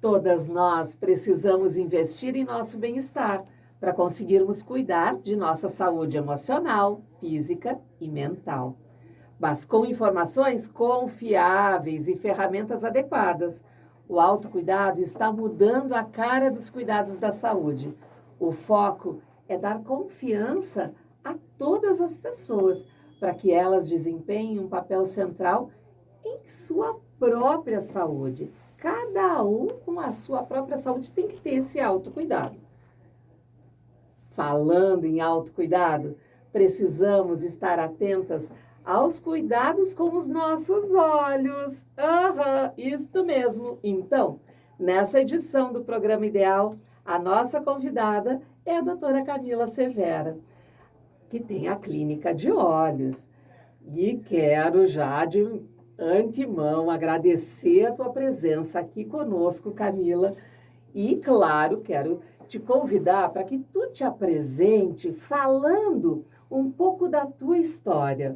Todas nós precisamos investir em nosso bem-estar para conseguirmos cuidar de nossa saúde emocional, física e mental. Mas com informações confiáveis e ferramentas adequadas, o autocuidado está mudando a cara dos cuidados da saúde. O foco é dar confiança a todas as pessoas para que elas desempenhem um papel central em sua própria saúde. Cada um com a sua própria saúde tem que ter esse autocuidado. Falando em autocuidado, precisamos estar atentas aos cuidados com os nossos olhos. Isto mesmo. Então, nessa edição do Programa Ideal, a nossa convidada é a doutora Camila Severa, que tem a clínica de olhos. E quero já de antemão agradecer a tua presença aqui conosco, Camila. E, claro, quero te convidar para que tu te apresente falando um pouco da tua história.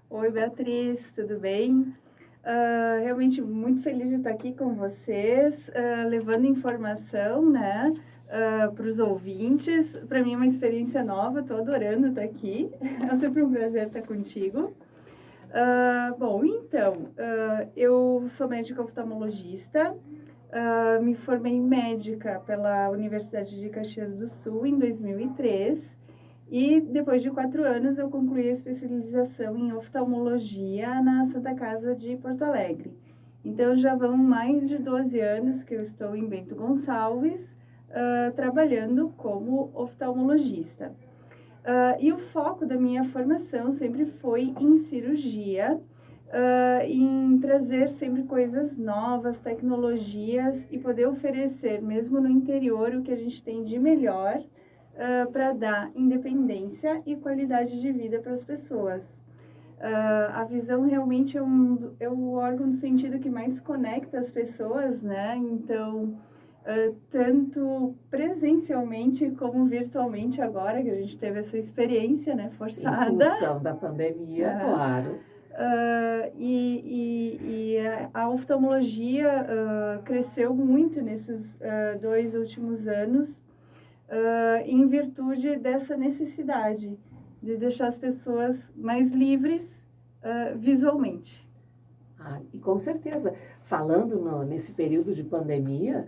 Oi, Beatriz, tudo bem? Realmente muito feliz de estar aqui com vocês, levando informação, né, para os ouvintes. Para mim é uma experiência nova, estou adorando estar aqui. É sempre um prazer estar contigo. Eu sou médica oftalmologista, me formei médica pela Universidade de Caxias do Sul em 2003 e depois de 4 anos eu concluí a especialização em oftalmologia na Santa Casa de Porto Alegre. Então já vão mais de 12 anos que eu estou em Bento Gonçalves, trabalhando como oftalmologista. E o foco da minha formação sempre foi em cirurgia, em trazer sempre coisas novas, tecnologias e poder oferecer, mesmo no interior, o que a gente tem de melhor para dar independência e qualidade de vida para as pessoas. A visão realmente é o órgão no sentido que mais conecta as pessoas, né? Então, tanto presencialmente como virtualmente agora, que a gente teve essa experiência, né, forçada. Em função da pandemia, claro. A oftalmologia cresceu muito nesses 2 últimos anos, em virtude dessa necessidade de deixar as pessoas mais livres visualmente. E com certeza, falando nesse período de pandemia,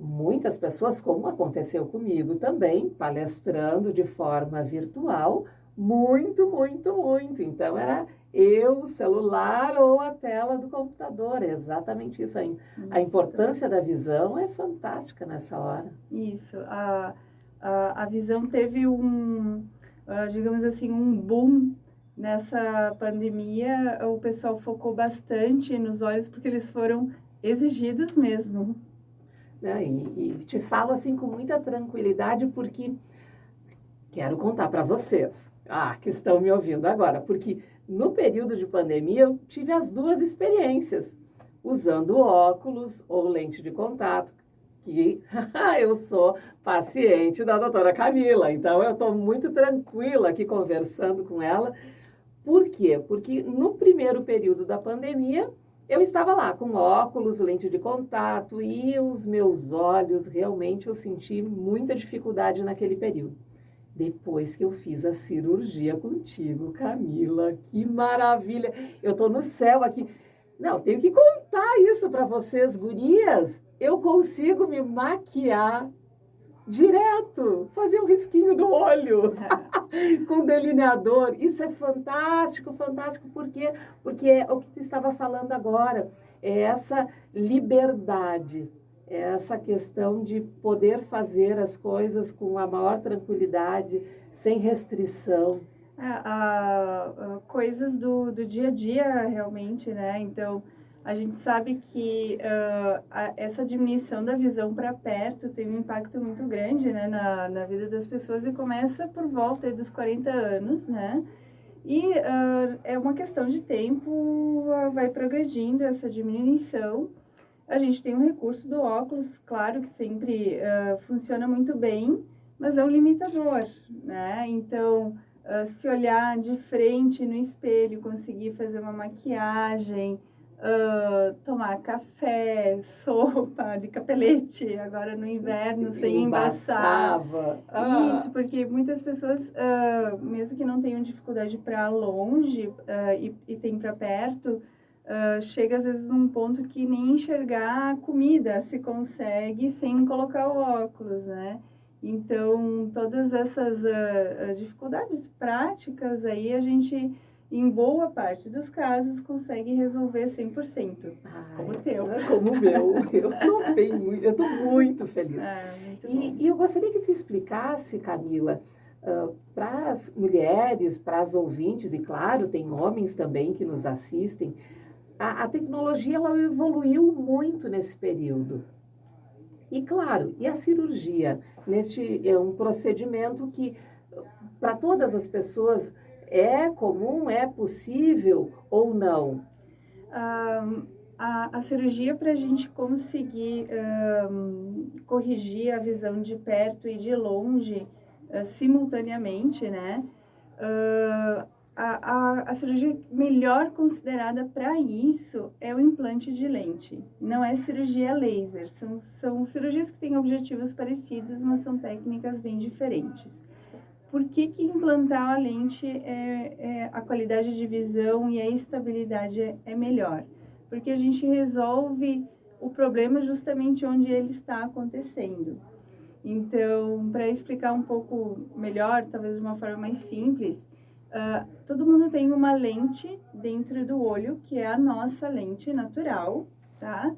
muitas pessoas, como aconteceu comigo também, palestrando de forma virtual, muito. Então, era o celular ou a tela do computador, é exatamente isso. A importância da visão é fantástica nessa hora. Isso, a visão teve digamos assim, um boom nessa pandemia. O pessoal focou bastante nos olhos porque eles foram exigidos mesmo. E te falo assim com muita tranquilidade porque quero contar para vocês, que estão me ouvindo agora, porque no período de pandemia eu tive as 2 experiências, usando óculos ou lente de contato, que eu sou paciente da doutora Camila, então eu estou muito tranquila aqui conversando com ela. Por quê? Porque no primeiro período da pandemia, eu estava lá com óculos, lente de contato e os meus olhos, realmente eu senti muita dificuldade naquele período. Depois que eu fiz a cirurgia contigo, Camila, que maravilha! Eu tô no céu aqui. Não, tenho que contar isso para vocês, gurias. Eu consigo me maquiar direto, fazer um risquinho do olho com delineador. Isso é fantástico, por quê? Porque é o que tu estava falando agora, é essa liberdade, é essa questão de poder fazer as coisas com a maior tranquilidade, sem restrição. Coisas do dia a dia, realmente, né? Então, a gente sabe que essa diminuição da visão para perto tem um impacto muito grande, né, na vida das pessoas e começa por volta dos 40 anos, né? E é uma questão de tempo, vai progredindo essa diminuição. A gente tem um recurso do óculos, claro que sempre funciona muito bem, mas é um limitador, né? Então, se olhar de frente no espelho, conseguir fazer uma maquiagem, tomar café, sopa de capelete, agora no inverno, sem embaçar. Embaçava. Isso, porque muitas pessoas, mesmo que não tenham dificuldade para longe e tem para perto, chega às vezes num ponto que nem enxergar a comida se consegue sem colocar o óculos, né? Então, todas essas dificuldades práticas aí, a gente, em boa parte dos casos, consegue resolver 100%, como o teu. Como o meu. Eu estou muito feliz. Muito bom. E eu gostaria que tu explicasse, Camila, para as mulheres, para as ouvintes, e claro, tem homens também que nos assistem, a tecnologia ela evoluiu muito nesse período. E claro, e a cirurgia? Neste é um procedimento que para todas as pessoas é comum, é possível ou não? A cirurgia, para a gente conseguir corrigir a visão de perto e de longe simultaneamente, né? A cirurgia melhor considerada para isso é o implante de lente. Não é cirurgia laser. São cirurgias que têm objetivos parecidos, mas são técnicas bem diferentes. Por que implantar a lente, a qualidade de visão e a estabilidade é melhor? Porque a gente resolve o problema justamente onde ele está acontecendo. Então, para explicar um pouco melhor, talvez de uma forma mais simples, todo mundo tem uma lente dentro do olho, que é a nossa lente natural, tá?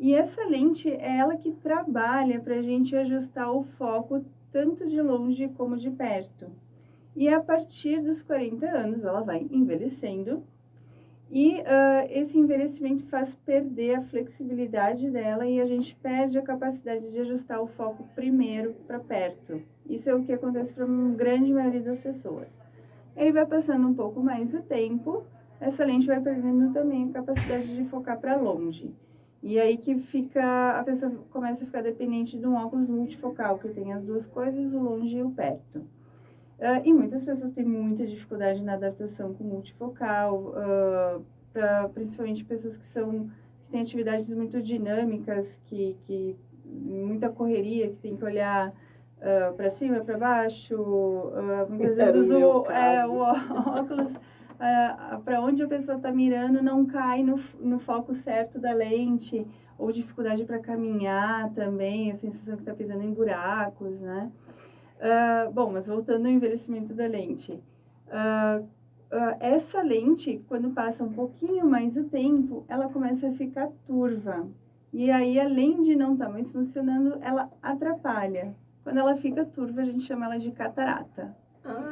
E essa lente é ela que trabalha para a gente ajustar o foco tanto de longe como de perto. E a partir dos 40 anos, ela vai envelhecendo. E esse envelhecimento faz perder a flexibilidade dela e a gente perde a capacidade de ajustar o foco primeiro para perto. Isso é o que acontece para a grande maioria das pessoas. Aí vai passando um pouco mais o tempo, essa lente vai perdendo também a capacidade de focar para longe. E aí que a pessoa começa a ficar dependente de um óculos multifocal, que tem as duas coisas, o longe e o perto. E muitas pessoas têm muita dificuldade na adaptação com multifocal, principalmente pessoas que têm atividades muito dinâmicas, que muita correria, que tem que olhar para cima, para baixo, muitas vezes o óculos, para onde a pessoa está mirando, não cai no foco certo da lente, ou dificuldade para caminhar também, a sensação que está pisando em buracos, né? Bom, mas voltando ao envelhecimento da lente. Essa lente, quando passa um pouquinho mais o tempo, ela começa a ficar turva. E aí, além de não estar mais funcionando, ela atrapalha. Quando ela fica turva, a gente chama ela de catarata.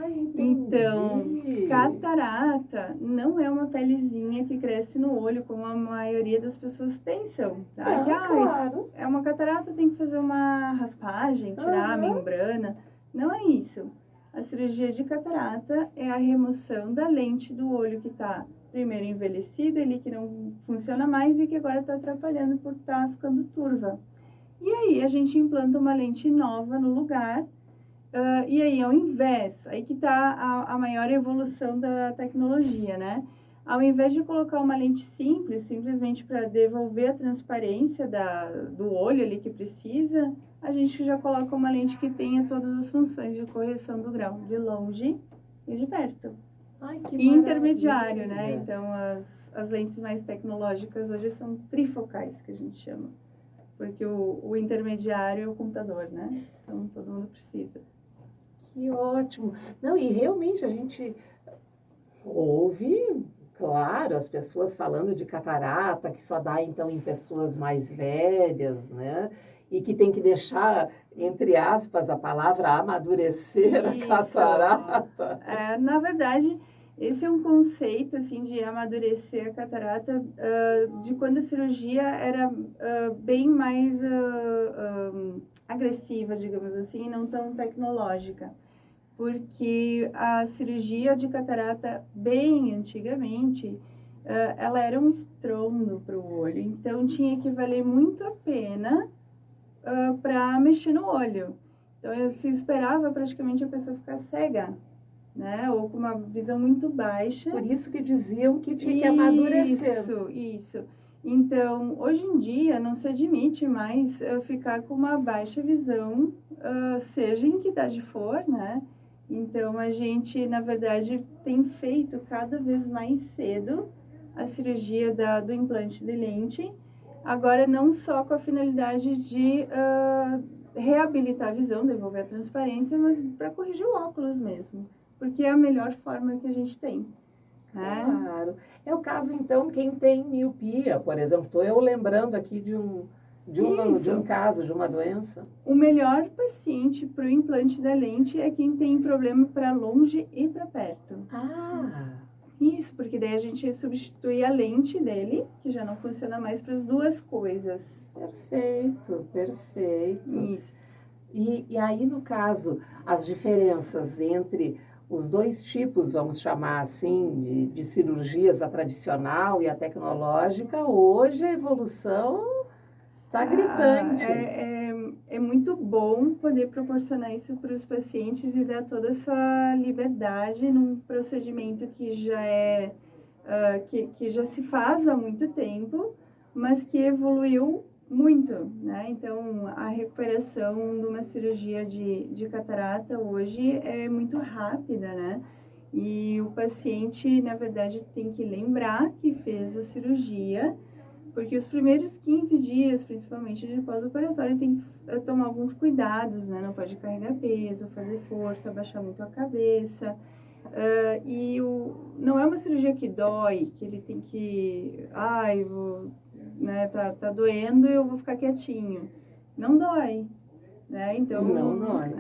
Entendi. Então, catarata não é uma pelezinha que cresce no olho, como a maioria das pessoas pensam. Tá? Claro. É uma catarata, tem que fazer uma raspagem, tirar a membrana. Não é isso. A cirurgia de catarata é a remoção da lente do olho que está primeiro envelhecida, ali que não funciona mais e que agora está atrapalhando por estar ficando turva. E aí a gente implanta uma lente nova no lugar. E aí, ao invés, aí que está a maior evolução da tecnologia, né? Ao invés de colocar uma lente simples, simplesmente para devolver a transparência do olho ali que precisa, a gente já coloca uma lente que tenha todas as funções de correção do grau, de longe e de perto. Que intermediário, né? Então, as lentes mais tecnológicas hoje são trifocais, que a gente chama. Porque o intermediário é o computador, né? Então, todo mundo precisa. Que ótimo. Não, e realmente a gente ouve, claro, as pessoas falando de catarata, que só dá então em pessoas mais velhas, né? E que tem que deixar, entre aspas, a palavra amadurecer a catarata. Na verdade, esse é um conceito, assim, de amadurecer a catarata, de quando a cirurgia era bem mais agressiva, digamos assim, e não tão tecnológica. Porque a cirurgia de catarata, bem antigamente, ela era um estrondo para o olho. Então, tinha que valer muito a pena para mexer no olho. Então, se esperava praticamente a pessoa ficar cega né? Ou com uma visão muito baixa. Por isso que diziam que tinha que amadurecer. Isso. Então, hoje em dia, não se admite mais ficar com uma baixa visão, seja em que idade for, né? Então, a gente, na verdade, tem feito cada vez mais cedo a cirurgia do implante de lente, agora não só com a finalidade de reabilitar a visão, devolver a transparência, mas para corrigir o óculos mesmo, porque é a melhor forma que a gente tem. Claro. É o caso, então, quem tem miopia, por exemplo. Estou eu lembrando aqui de um caso, de uma doença. O melhor paciente para o implante da lente é quem tem problema para longe e para perto. Isso, porque daí a gente substitui a lente dele, que já não funciona mais, para as duas coisas. Perfeito. Isso. E aí, no caso, as diferenças entre os dois tipos, vamos chamar assim, de cirurgias, a tradicional e a tecnológica, hoje a evolução está gritante. É muito bom poder proporcionar isso para os pacientes e dar toda essa liberdade num procedimento que já que já se faz há muito tempo, mas que evoluiu muito, né? Então, a recuperação de uma cirurgia de catarata hoje é muito rápida, né? E o paciente, na verdade, tem que lembrar que fez a cirurgia, porque os primeiros 15 dias, principalmente de pós-operatório, tem que tomar alguns cuidados, né? Não pode carregar peso, fazer força, abaixar muito a cabeça. Não é uma cirurgia que dói, que ele tem que... né, tá doendo e eu vou ficar quietinho. Não dói, né? Então... Não dói.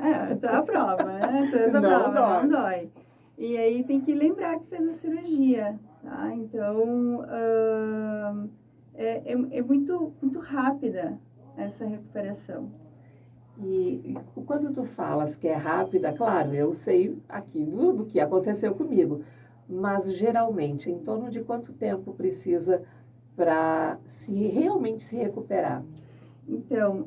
Tá a prova, né? Não dói. E aí tem que lembrar que fez a cirurgia, tá? Então... É muito, muito rápida essa recuperação. E quando tu falas que é rápida, claro, eu sei aqui do que aconteceu comigo, mas geralmente, em torno de quanto tempo precisa para realmente se recuperar? Então,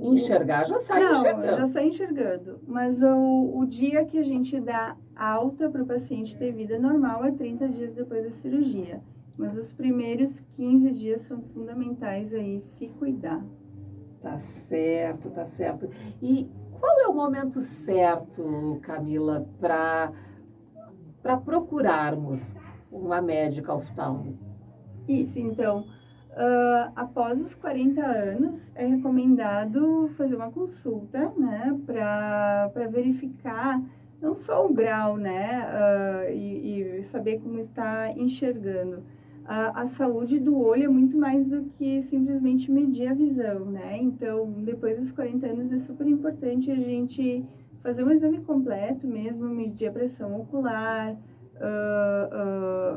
enxergar já sai enxergando. Já sai enxergando, mas o dia que a gente dá alta para o paciente ter vida normal é 30 dias depois da cirurgia. Mas os primeiros 15 dias são fundamentais aí, se cuidar. Tá certo, tá certo. E qual é o momento certo, Camila, para procurarmos uma médica oftalmo? Isso, então, após os 40 anos, é recomendado fazer uma consulta, né, para verificar não só o grau, né, e saber como está enxergando. A saúde do olho é muito mais do que simplesmente medir a visão, né? Então, depois dos 40 anos é super importante a gente fazer um exame completo mesmo, medir a pressão ocular,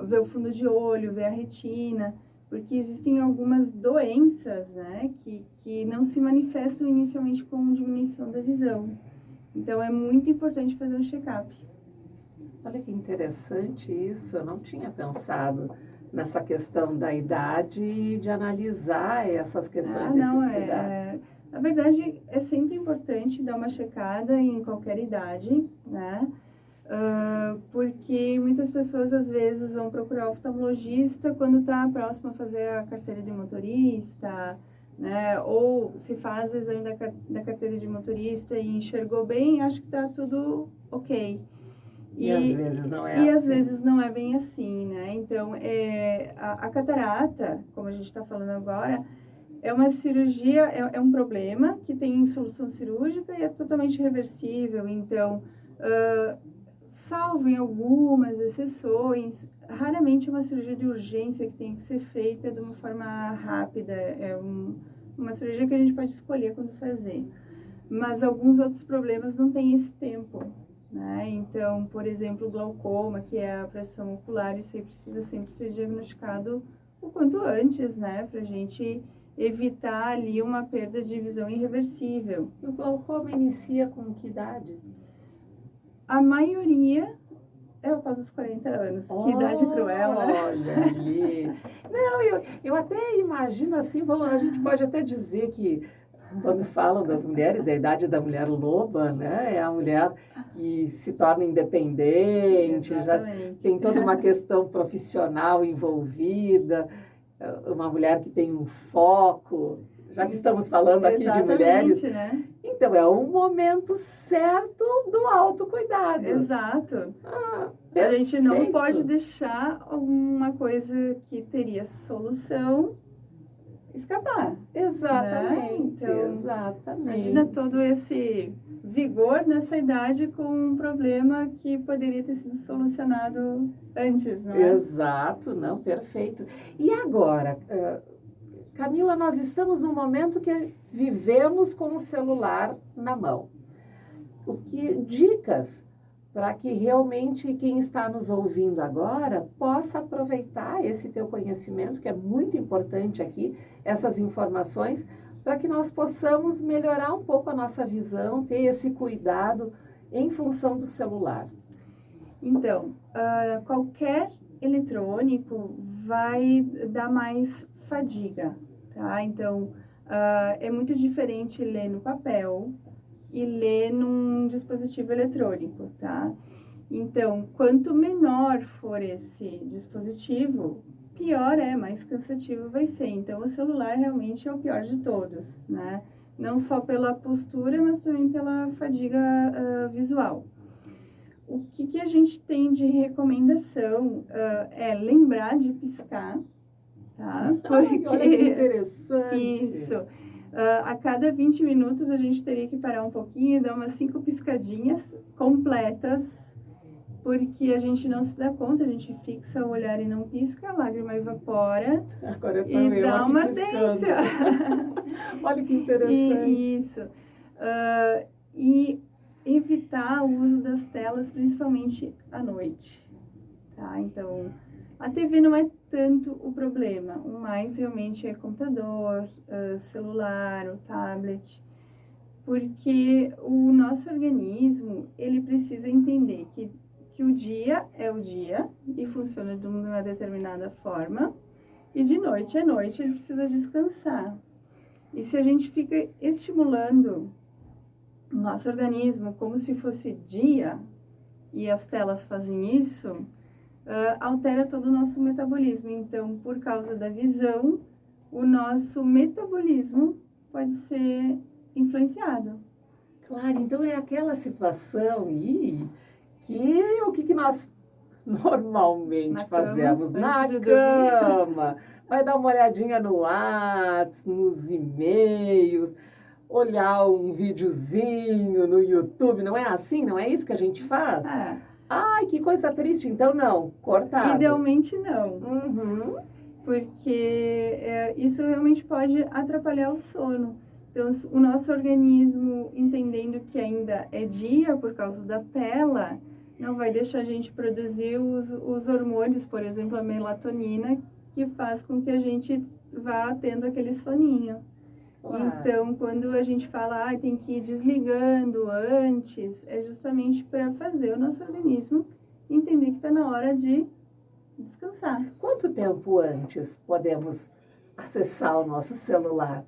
ver o fundo de olho, ver a retina, porque existem algumas doenças, né, que não se manifestam inicialmente com diminuição da visão. Então, é muito importante fazer um check-up. Olha que interessante isso, eu não tinha pensado nessa questão da idade e de analisar essas questões, esses cuidados. Na verdade, é sempre importante dar uma checada em qualquer idade, né? Porque muitas pessoas, às vezes, vão procurar o oftalmologista quando está próximo a fazer a carteira de motorista, né? Ou se faz o exame da carteira de motorista e enxergou bem, acho que está tudo ok. E às vezes não é assim. E às vezes não é bem assim, né? Então, a catarata, como a gente está falando agora, é uma cirurgia, é um problema que tem solução cirúrgica e é totalmente reversível. Então, salvo em algumas exceções, raramente é uma cirurgia de urgência que tem que ser feita de uma forma rápida. É uma cirurgia que a gente pode escolher quando fazer. Mas alguns outros problemas não têm esse tempo, né? Então, por exemplo, o glaucoma, que é a pressão ocular, isso aí precisa sempre ser diagnosticado o quanto antes, né? Pra gente evitar ali uma perda de visão irreversível. E o glaucoma inicia com que idade? A maioria é após os 40 anos. Que idade cruel, né? Olha ali. Não, eu até imagino assim, a gente pode até dizer que quando falam das mulheres, é a idade da mulher loba, né? É a mulher que se torna independente, Exatamente. já tem toda uma questão profissional envolvida, uma mulher que tem um foco, já que estamos falando aqui de mulheres. Né? Então, é um momento certo do autocuidado. Exato. Ah, a gente não perfeito. pode deixar uma coisa que teria solução escapar. Exatamente, né? Então, exatamente. Imagina todo esse vigor nessa idade com um problema que poderia ter sido solucionado antes, não é? Exato, não, perfeito. E agora, Camila, nós estamos num momento que vivemos com o celular na mão. Dicas para que realmente quem está nos ouvindo agora possa aproveitar esse teu conhecimento, que é muito importante aqui, essas informações, para que nós possamos melhorar um pouco a nossa visão, ter esse cuidado em função do celular. Então, qualquer eletrônico vai dar mais fadiga, tá? Então, é muito diferente ler no papel e ler num dispositivo eletrônico, tá? Então, quanto menor for esse dispositivo, pior mais cansativo vai ser. Então, o celular realmente é o pior de todos, né? Não só pela postura, mas também pela fadiga visual. O que a gente tem de recomendação é lembrar de piscar, tá? Porque... olha que interessante! Isso. A cada 20 minutos a gente teria que parar um pouquinho e dar umas 5 piscadinhas completas, porque a gente não se dá conta, a gente fixa o olhar e não pisca, a lágrima evapora. Agora e dá uma ardência. Olha que interessante. Isso. E evitar o uso das telas, principalmente à noite, tá? Então, a TV não é tanto o problema, o mais realmente é computador, celular, o tablet, porque o nosso organismo, ele precisa entender que o dia é o dia e funciona de uma determinada forma, e de noite é noite, ele precisa descansar. E se a gente fica estimulando o nosso organismo como se fosse dia, e as telas fazem isso, altera todo o nosso metabolismo. Então, por causa da visão, o nosso metabolismo pode ser influenciado. Claro, então é aquela situação que o que nós normalmente fazemos na cama, vai dar uma olhadinha no WhatsApp, nos e-mails, olhar um videozinho no YouTube, não é assim? Não é isso que a gente faz? Ai, que coisa triste. Então, não, cortado. Idealmente, não. Uhum. Porque isso realmente pode atrapalhar o sono. Então, o nosso organismo, entendendo que ainda é dia por causa da tela, não vai deixar a gente produzir os hormônios, por exemplo, a melatonina, que faz com que a gente vá tendo aquele soninho. Claro. Então, quando a gente fala, tem que ir desligando antes, é justamente para fazer o nosso organismo entender que está na hora de descansar. Quanto tempo antes podemos acessar o nosso celular?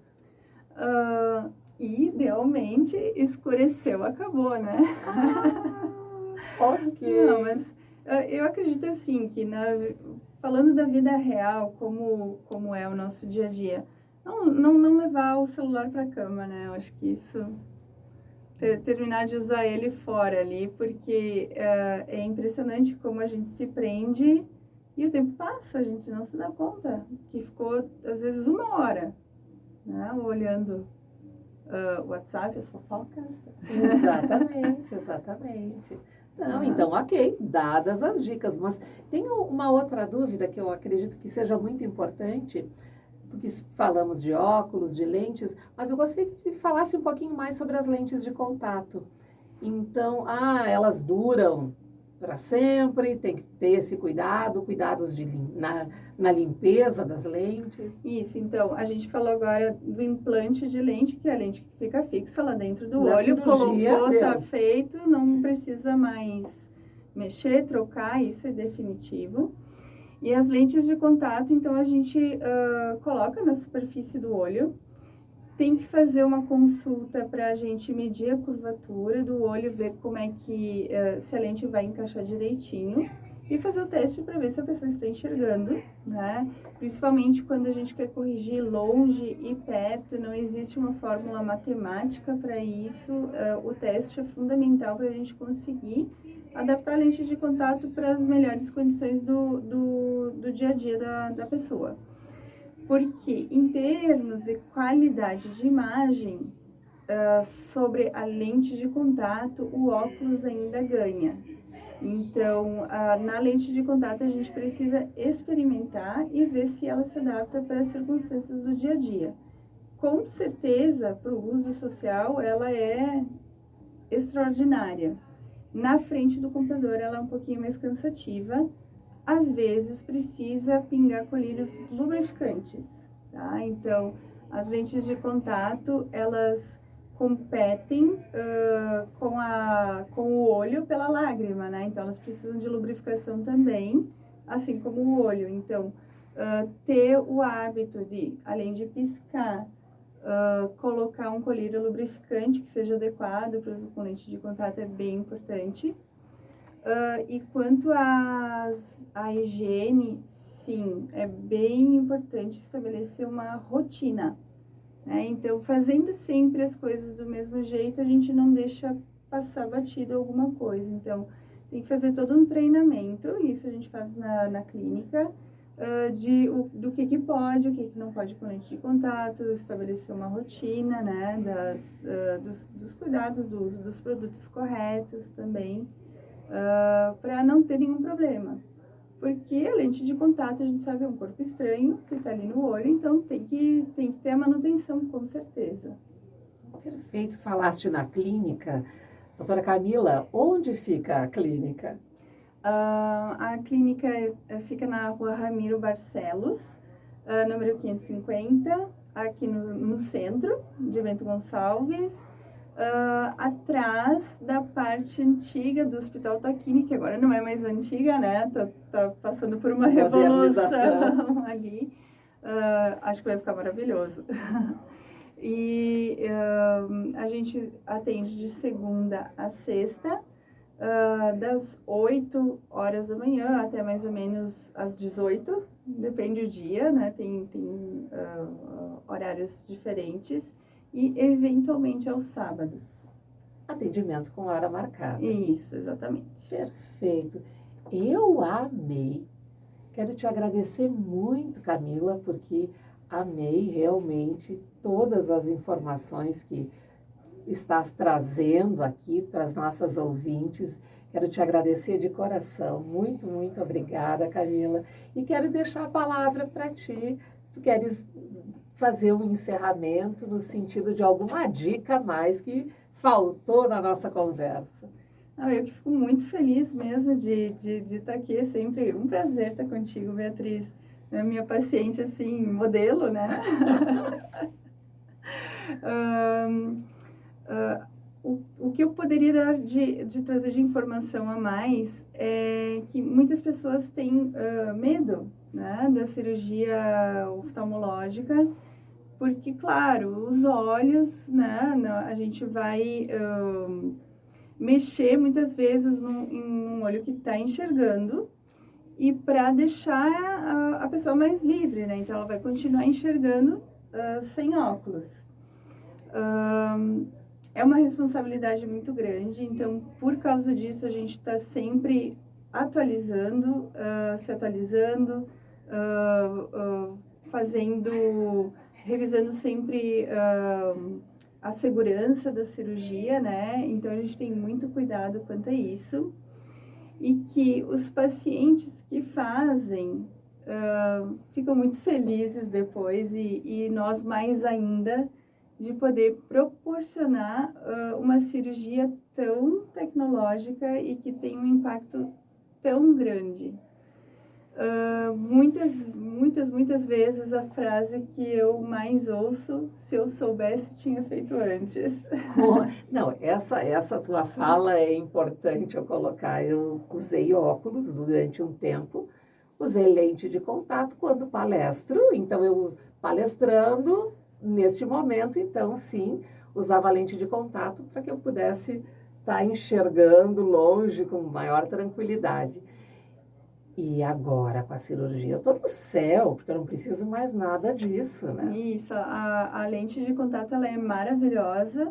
Idealmente, escureceu, acabou, né? Ok. Não, mas eu acredito assim, que falando da vida real, como é o nosso dia a dia, não levar o celular para a cama, né? Eu acho que isso... terminar de usar ele fora ali, porque é impressionante como a gente se prende e o tempo passa, a gente não se dá conta que ficou, às vezes, 1 hora, né? Olhando o WhatsApp, as fofocas. Exatamente, exatamente. Não, então, ok, dadas as dicas, mas tem uma outra dúvida que eu acredito que seja muito importante, porque falamos de óculos, de lentes, mas eu gostaria que falasse um pouquinho mais sobre as lentes de contato. Então, elas duram para sempre, tem que ter esse cuidados na limpeza das lentes. Isso, então, a gente falou agora do implante de lente, que é a lente que fica fixa lá dentro do olho, colocou, tá feito, não precisa mais mexer, trocar, isso é definitivo. E as lentes de contato, então, a gente coloca na superfície do olho tem que fazer uma consulta para a gente medir a curvatura do olho, ver como é que, se a lente vai encaixar direitinho e fazer o teste para ver se a pessoa está enxergando, né? Principalmente quando a gente quer corrigir longe e perto, não existe uma fórmula matemática para isso. O teste é fundamental para a gente conseguir adaptar a lente de contato para as melhores condições do dia a dia da pessoa. Porque, em termos de qualidade de imagem, sobre a lente de contato, o óculos ainda ganha. Então, na lente de contato, a gente precisa experimentar e ver se ela se adapta para as circunstâncias do dia a dia. Com certeza, para o uso social, ela é extraordinária. Na frente do computador, ela é um pouquinho mais cansativa. Às vezes, precisa pingar colírios lubrificantes, tá? Então, as lentes de contato, elas competem com o olho pela lágrima, né? Então, elas precisam de lubrificação também, assim como o olho. Então, ter o hábito de, além de piscar, colocar um colírio lubrificante que seja adequado para o uso com lente de contato é bem importante. E quanto à higiene, sim, é bem importante estabelecer uma rotina, né? Então, fazendo sempre as coisas do mesmo jeito, a gente não deixa passar batido alguma coisa. Então, tem que fazer todo um treinamento, isso a gente faz na clínica, do que pode, o que não pode com lente de contato, estabelecer uma rotina, né, dos cuidados do uso dos produtos corretos também, para não ter nenhum problema. Porque a lente de contato, a gente sabe, é um corpo estranho que está ali no olho, então tem que ter a manutenção, com certeza. Perfeito. Falaste na clínica. Doutora Camila, onde fica a clínica? A clínica fica na rua Ramiro Barcelos, número 550, aqui no centro de Bento Gonçalves, atrás da parte antiga do Hospital Taquini, que agora não é mais antiga, né? Tá passando por uma revolução ali. Acho que vai ficar maravilhoso. E a gente atende de segunda a sexta, das 8 horas da manhã até mais ou menos às 18, depende do dia, né? Tem horários diferentes. E, eventualmente, aos sábados. Atendimento com hora marcada. Isso, exatamente. Perfeito. Eu amei. Quero te agradecer muito, Camila, porque amei realmente todas as informações que estás trazendo aqui para as nossas ouvintes. Quero te agradecer de coração. Muito, muito obrigada, Camila. E quero deixar a palavra para ti, se tu queres fazer um encerramento no sentido de alguma dica a mais que faltou na nossa conversa. Eu que fico muito feliz mesmo de estar aqui. É sempre um prazer estar contigo, Beatriz. É minha paciente, assim, modelo, né? O que eu poderia dar de trazer de informação a mais é que muitas pessoas têm medo, né, da cirurgia oftalmológica, porque, claro, os olhos, né, a gente vai mexer muitas vezes em um olho que está enxergando e para deixar a pessoa mais livre, né? Então, ela vai continuar enxergando sem óculos. É uma responsabilidade muito grande, então, por causa disso, a gente está sempre se atualizando, revisando sempre a segurança da cirurgia, né? Então, a gente tem muito cuidado quanto a isso. E que os pacientes que fazem ficam muito felizes depois e nós mais ainda, de poder proporcionar uma cirurgia tão tecnológica e que tem um impacto tão grande. Muitas vezes a frase que eu mais ouço: se eu soubesse, tinha feito antes. Não, essa tua fala é importante eu colocar. Eu usei óculos durante um tempo, usei lente de contato quando palestro, então eu palestrando, neste momento, então, sim, usava a lente de contato para que eu pudesse estar enxergando longe com maior tranquilidade. E agora, com a cirurgia, eu estou no céu, porque eu não preciso mais nada disso, né? Isso, a lente de contato ela é maravilhosa,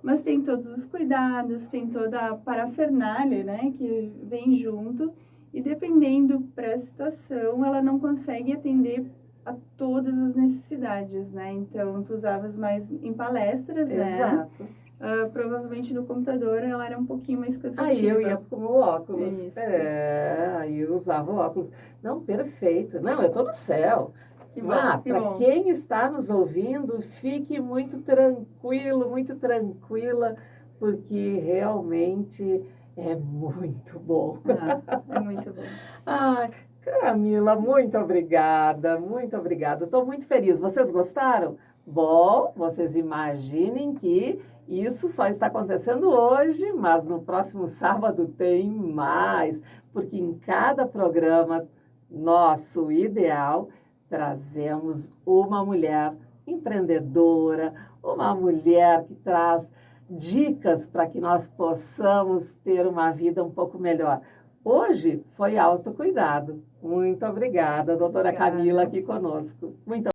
mas tem todos os cuidados, tem toda a parafernália, né, que vem junto, e dependendo para a situação, ela não consegue atender a todas as necessidades, né? Então, tu usavas mais em palestras, né? Exato. Provavelmente no computador ela era um pouquinho mais cansativa. Aí eu ia com o óculos. Isso. Aí eu usava o óculos. Não, perfeito. Não, eu estou no céu. Que bom, que Para bom. quem está nos ouvindo, fique muito tranquilo, muito tranquila, porque realmente é muito bom. É muito bom. Ai, Camila, muito obrigada, muito obrigada. Estou muito feliz. Vocês gostaram? Bom, vocês imaginem que isso só está acontecendo hoje, mas no próximo sábado tem mais, porque em cada programa nosso ideal trazemos uma mulher empreendedora, uma mulher que traz dicas para que nós possamos ter uma vida um pouco melhor. Hoje foi autocuidado. Muito obrigada, doutora Obrigada. Camila, aqui conosco. Muito